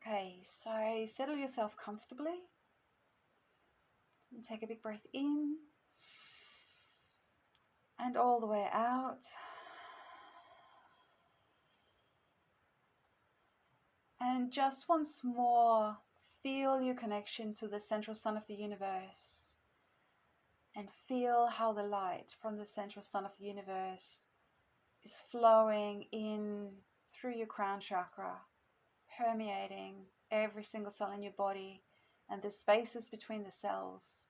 Okay, so settle yourself comfortably and take a big breath in and all the way out. And just once more, feel your connection to the central sun of the universe and feel how the light from the central sun of the universe is flowing in through your crown chakra, permeating every single cell in your body and the spaces between the cells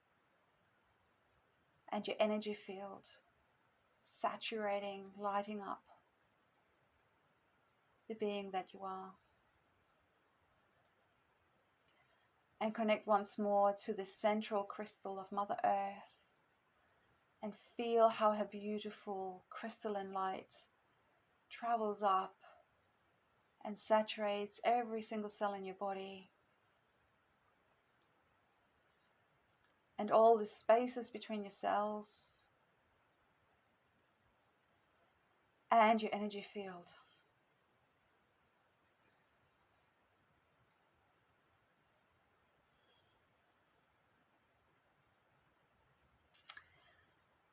and your energy field, saturating, lighting up the being that you are. And connect once more to the central crystal of Mother Earth and feel how her beautiful crystalline light travels up and saturates every single cell in your body and all the spaces between your cells and your energy field.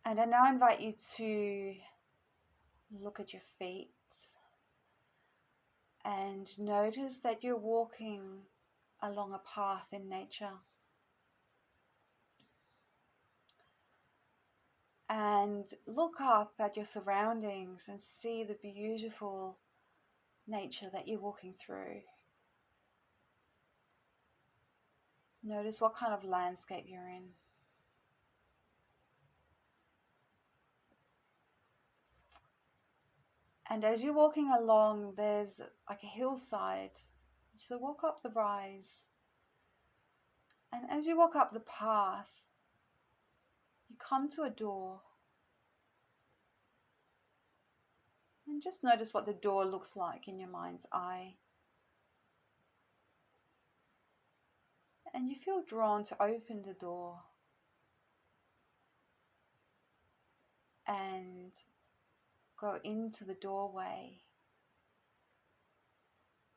And I now invite you to look at your feet and notice that you're walking along a path in nature. And look up at your surroundings and see the beautiful nature that you're walking through. Notice what kind of landscape you're in. And as you're walking along, there's like a hillside. So walk up the rise. And as you walk up the path, you come to a door. And just notice what the door looks like in your mind's eye. And you feel drawn to open the door and go into the doorway.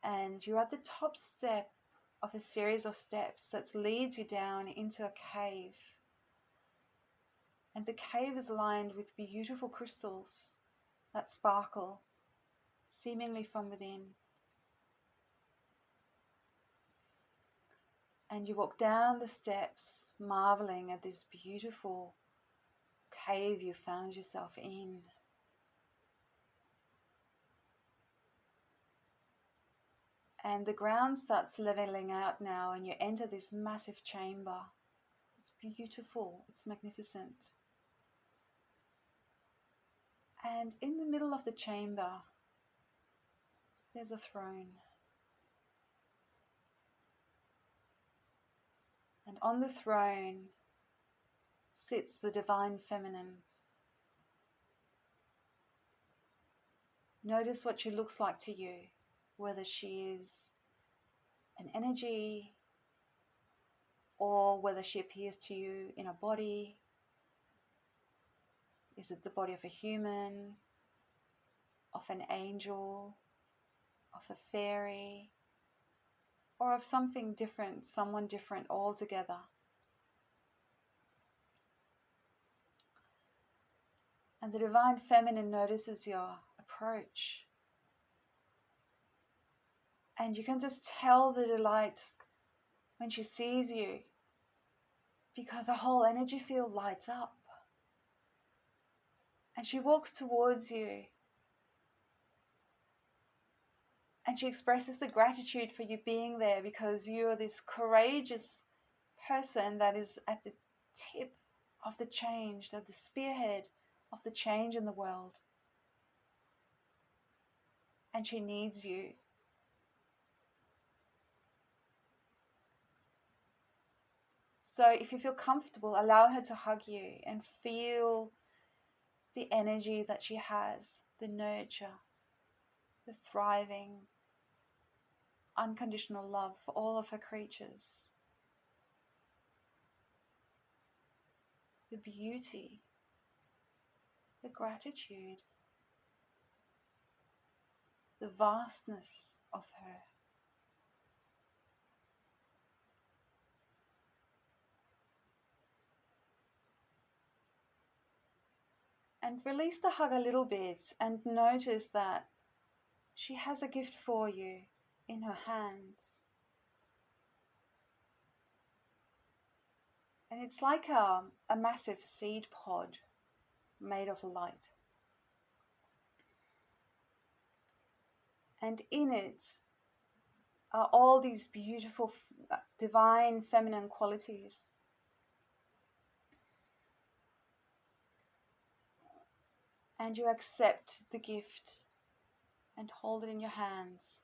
And you're at the top step of a series of steps that leads you down into a cave. And the cave is lined with beautiful crystals that sparkle, seemingly from within. And you walk down the steps, marveling at this beautiful cave you found yourself in. And the ground starts leveling out now, and you enter this massive chamber. It's beautiful, it's magnificent. And in the middle of the chamber, there's a throne. And on the throne sits the Divine Feminine. Notice what she looks like to you, whether she is an energy or whether she appears to you in a body. Is it the body of a human, of an angel, of a fairy, or of something different, someone different altogether? And the Divine Feminine notices your approach. And you can just tell the delight when she sees you, because her whole energy field lights up. And she walks towards you. And she expresses the gratitude for you being there, because you are this courageous person that is at the tip of the change, at the spearhead of the change in the world. And she needs you. So if you feel comfortable, allow her to hug you and feel the energy that she has, the nurture, the thriving, unconditional love for all of her creatures, the beauty, the gratitude, the vastness of her. And release the hug a little bit and notice that she has a gift for you in her hands. And it's like a massive seed pod made of light. And in it are all these beautiful divine feminine qualities. And you accept the gift and hold it in your hands.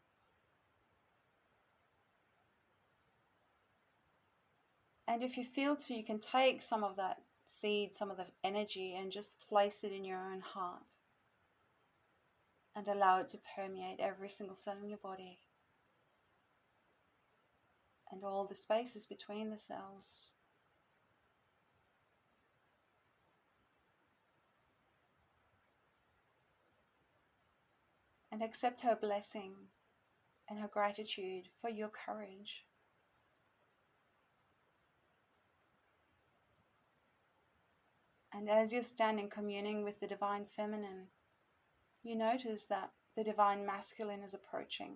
And if you feel to, you can take some of that seed, some of the energy, and just place it in your own heart. And allow it to permeate every single cell in your body. And all the spaces between the cells. And accept her blessing and her gratitude for your courage. And as you stand in communing with the Divine Feminine, you notice that the Divine Masculine is approaching.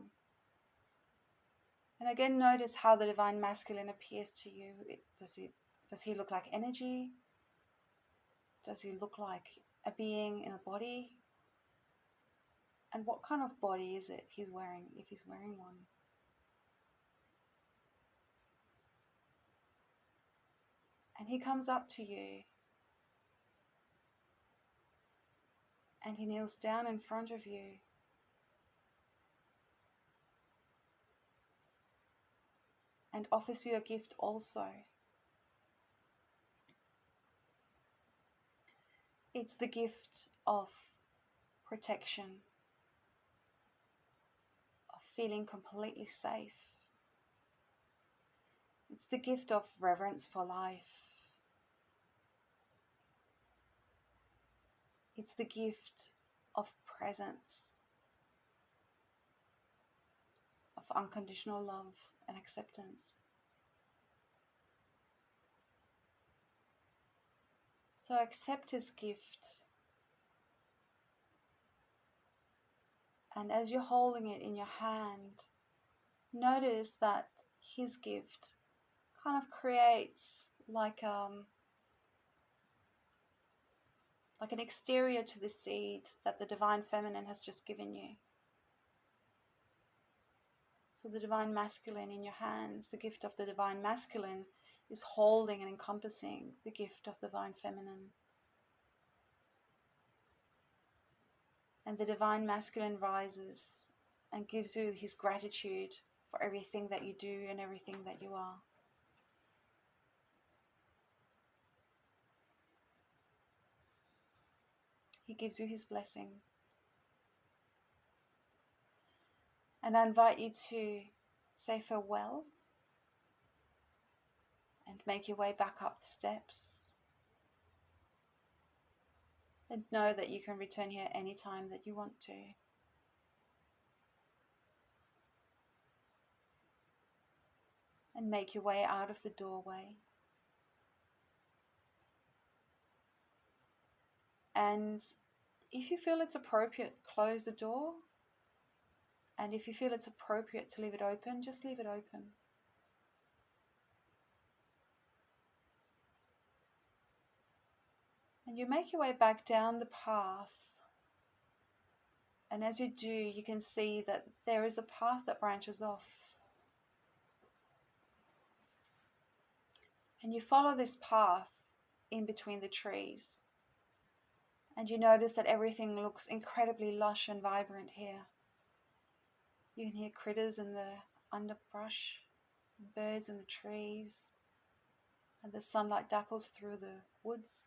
And again, notice how the Divine Masculine appears to you. Does he look like energy? Does he look like a being in a body? And what kind of body is it he's wearing, if he's wearing one? And he comes up to you. And he kneels down in front of you. And offers you a gift also. It's the gift of protection, of feeling completely safe. It's the gift of reverence for life. It's the gift of presence, of unconditional love and acceptance. So accept his gift. And as you're holding it in your hand, notice that his gift kind of creates like an exterior to the seed that the Divine Feminine has just given you. So the Divine Masculine in your hands, the gift of the Divine Masculine, is holding and encompassing the gift of the Divine Feminine. And the Divine Masculine rises and gives you his gratitude for everything that you do and everything that you are. He gives you his blessing. And I invite you to say farewell and make your way back up the steps. And know that you can return here anytime that you want to. And make your way out of the doorway. And if you feel it's appropriate, close the door. And if you feel it's appropriate to leave it open, just leave it open. And you make your way back down the path. And as you do, you can see that there is a path that branches off. And you follow this path in between the trees. And you notice that everything looks incredibly lush and vibrant here. You can hear critters in the underbrush, birds in the trees, and the sunlight dapples through the woods.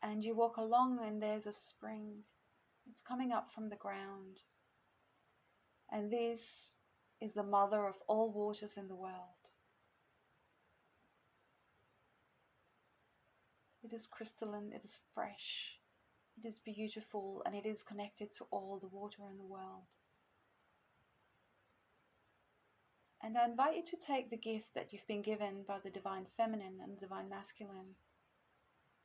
And you walk along and there's a spring. It's coming up from the ground. And this is the mother of all waters in the world. It is crystalline, it is fresh, it is beautiful, and it is connected to all the water in the world. And I invite you to take the gift that you've been given by the Divine Feminine and the Divine Masculine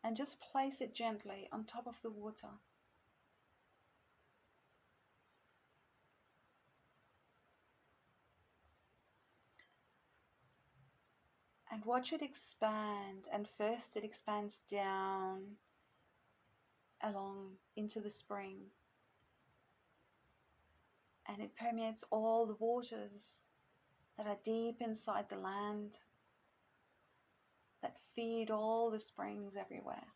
and just place it gently on top of the water. And watch it expand, and first it expands down along into the spring, and it permeates all the waters that are deep inside the land, that feed all the springs everywhere.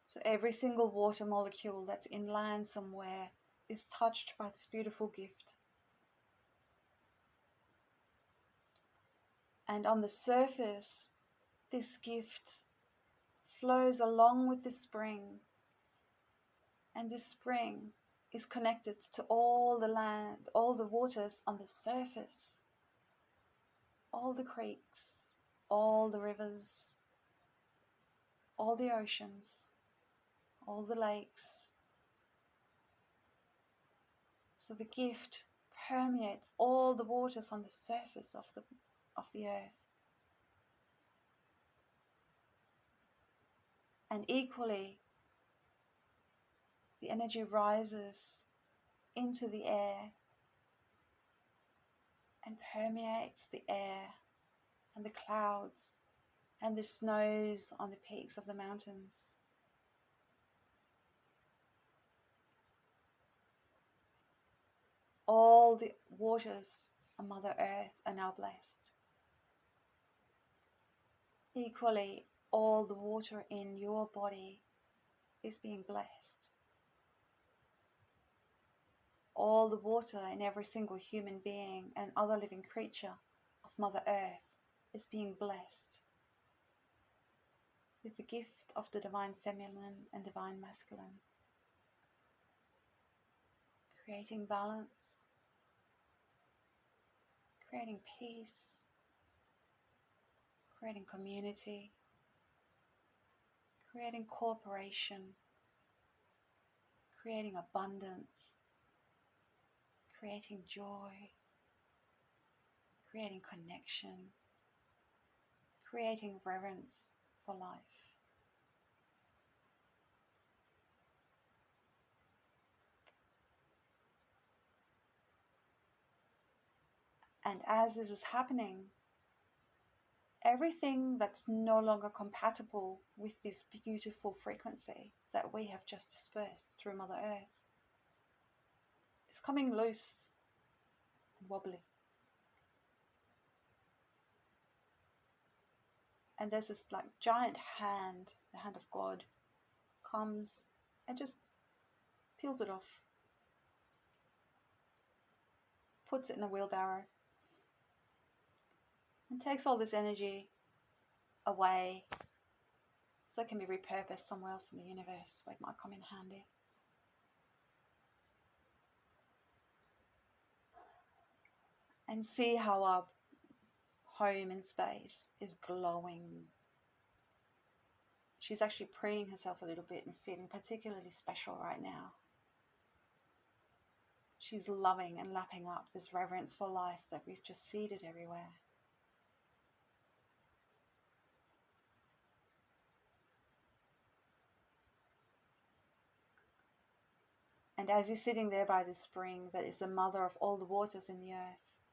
So every single water molecule that's inland somewhere is touched by this beautiful gift. And on the surface, this gift flows along with the spring. And this spring is connected to all the land, all the waters on the surface, all the creeks, all the rivers, all the oceans, all the lakes. So the gift permeates all the waters on the surface of the earth. And equally, the energy rises into the air and permeates the air and the clouds and the snows on the peaks of the mountains. All the waters on Mother Earth are now blessed. Equally, all the water in your body is being blessed. All the water in every single human being and other living creature of Mother Earth is being blessed with the gift of the Divine Feminine and Divine Masculine, creating balance, creating peace, creating community, creating cooperation, creating abundance, creating joy, creating connection, creating reverence for life. And as this is happening, everything that's no longer compatible with this beautiful frequency that we have just dispersed through Mother Earth is coming loose and wobbly. And there's this like giant hand, the hand of God, comes and just peels it off, puts it in a wheelbarrow, and takes all this energy away so it can be repurposed somewhere else in the universe where it might come in handy. And see how our home in space is glowing. She's actually preening herself a little bit and feeling particularly special right now. She's loving and lapping up this reverence for life that we've just seeded everywhere. And as you're sitting there by the spring that is the mother of all the waters in the earth,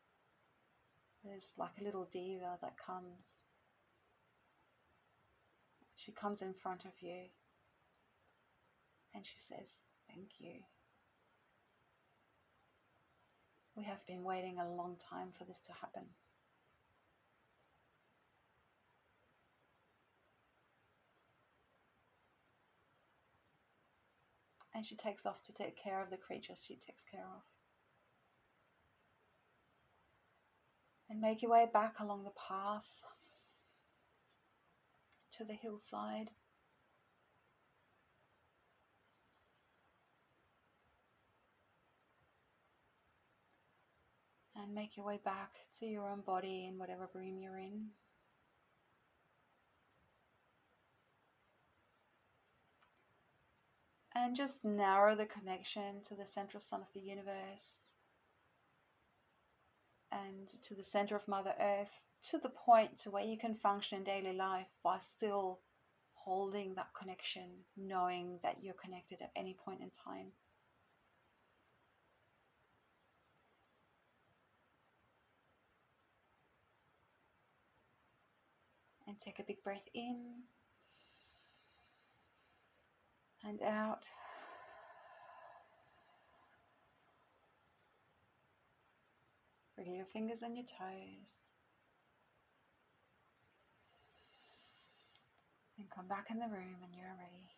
there's like a little diva that comes. She comes in front of you and she says, "Thank you. We have been waiting a long time for this to happen." And she takes off to take care of the creatures she takes care of. And make your way back along the path to the hillside. And make your way back to your own body in whatever room you're in. And just narrow the connection to the central sun of the universe and to the center of Mother Earth, to the point to where you can function in daily life by still holding that connection, knowing that you're connected at any point in time. And take a big breath in and out. Wriggle your fingers and your toes. And come back in the room when you're ready.